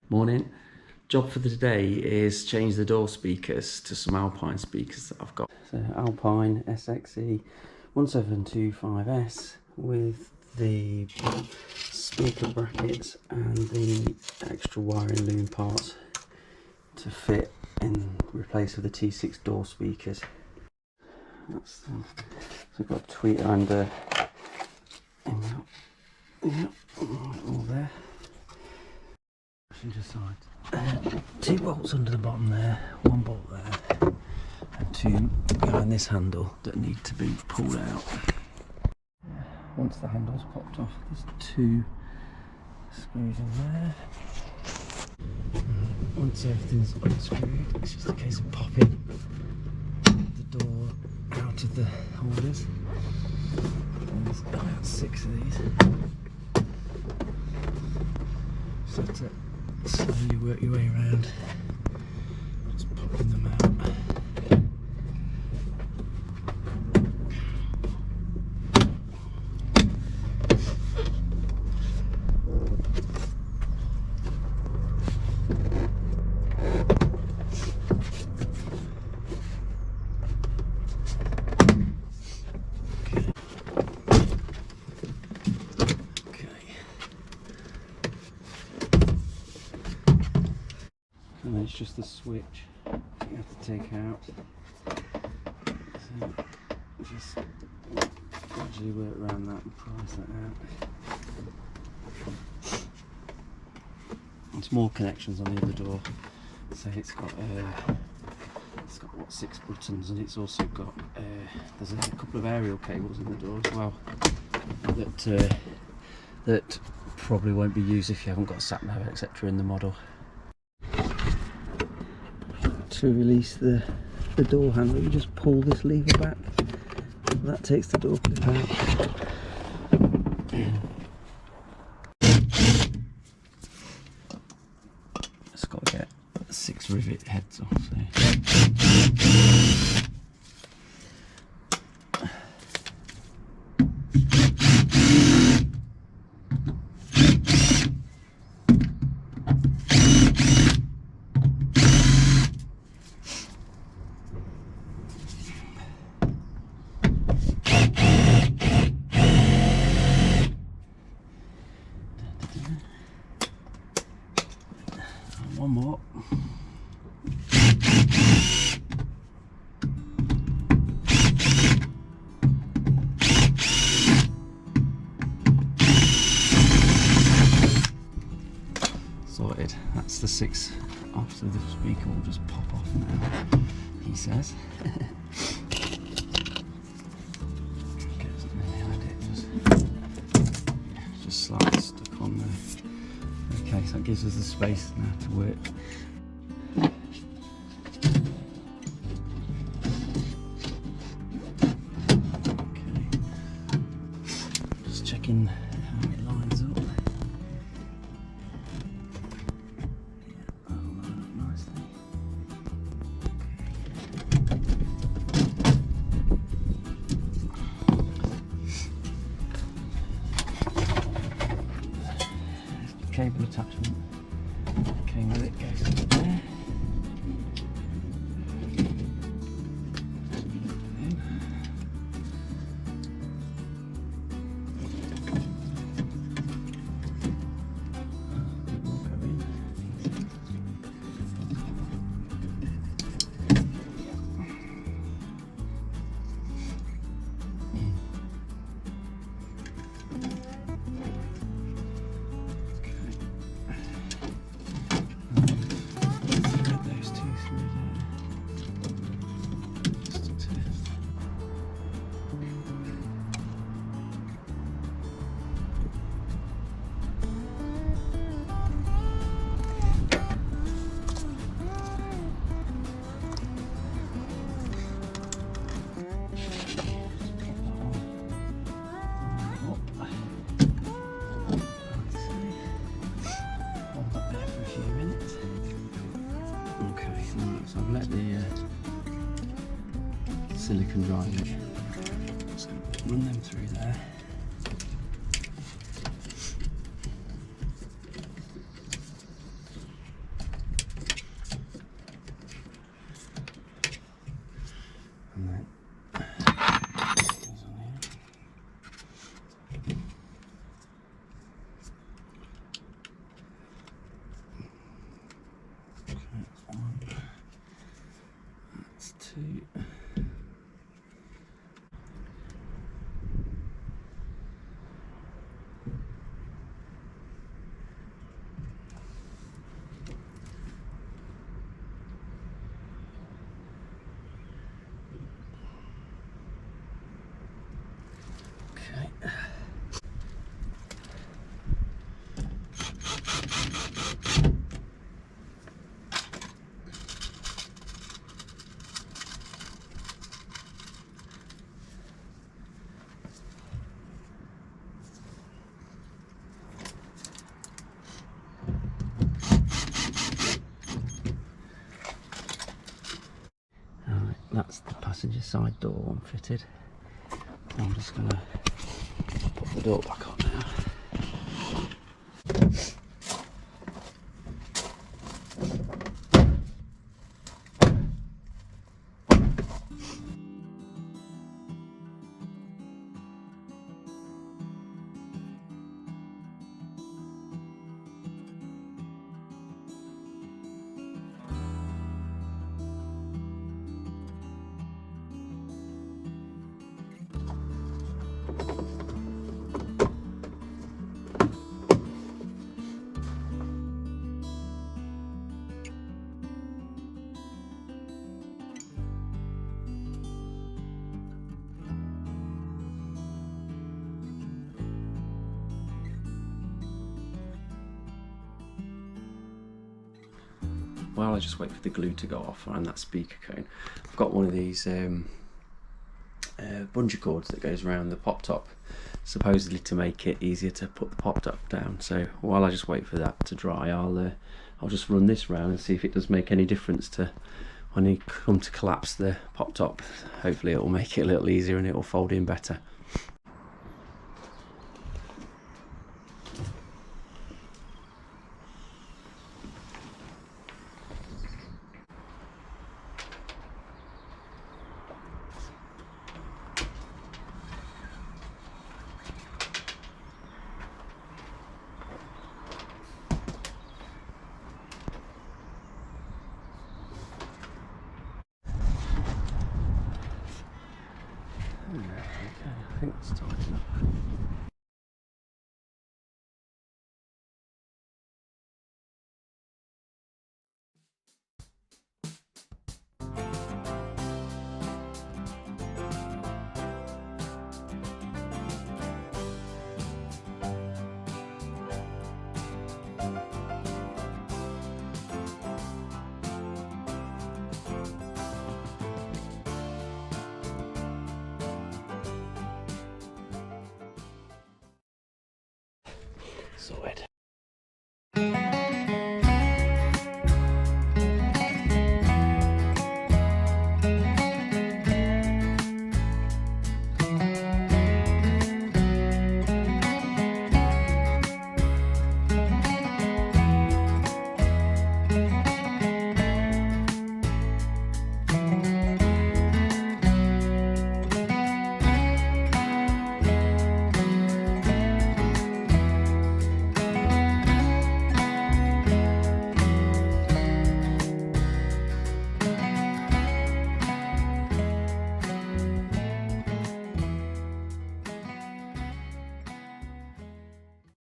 Morning. Job for the day is change the door speakers to some Alpine speakers that I've got. So Alpine SXE 1725S with the speaker brackets and the extra wiring loom parts to fit in replace with the T6 door speakers. That's so I've got a tweeter and all there. Passenger side. 2 bolts under the bottom there, 1 bolt there, and 2 behind this handle that need to be pulled out. Once the handle's popped off, there's 2 screws in there. Once everything's unscrewed, it's just a case of popping the door out of the holders. There's about 6 of these. So to slowly work your way around, just popping them out. And then it's just the switch you have to take out. So just gradually work around that and prise that out. And small connections on the other door. So it's got what, 6 buttons, and it's also got there's a couple of aerial cables in the door as well that probably won't be used if you haven't got sat nav etc. in the model. To release the door handle, you just pull this lever back. That takes the door clip out. It's got to get 6 rivet heads off. One more. Sorted. That's the 6 off, so the speaker will just pop off now, he says. Just slightly stuck on there. Okay, so that gives us the space now to work. Okay, just checking how it lines up. Yeah, that'll line up nicely. Cable attachment came with it, goes into there. So I've let the silicone dry it. So run them through there. 2. Okay. Alright, that's the passenger side door one fitted. I'm just going to put the door back on now. While I just wait for the glue to go off around that speaker cone, I've got one of these bungee cords that goes around the pop top, supposedly to make it easier to put the pop top down. So while I just wait for that to dry, I'll just run this round and see if it does make any difference to when you come to collapse the pop top. Hopefully it will make it a little easier and it will fold in better. Okay, I think that's tight enough. Sorted.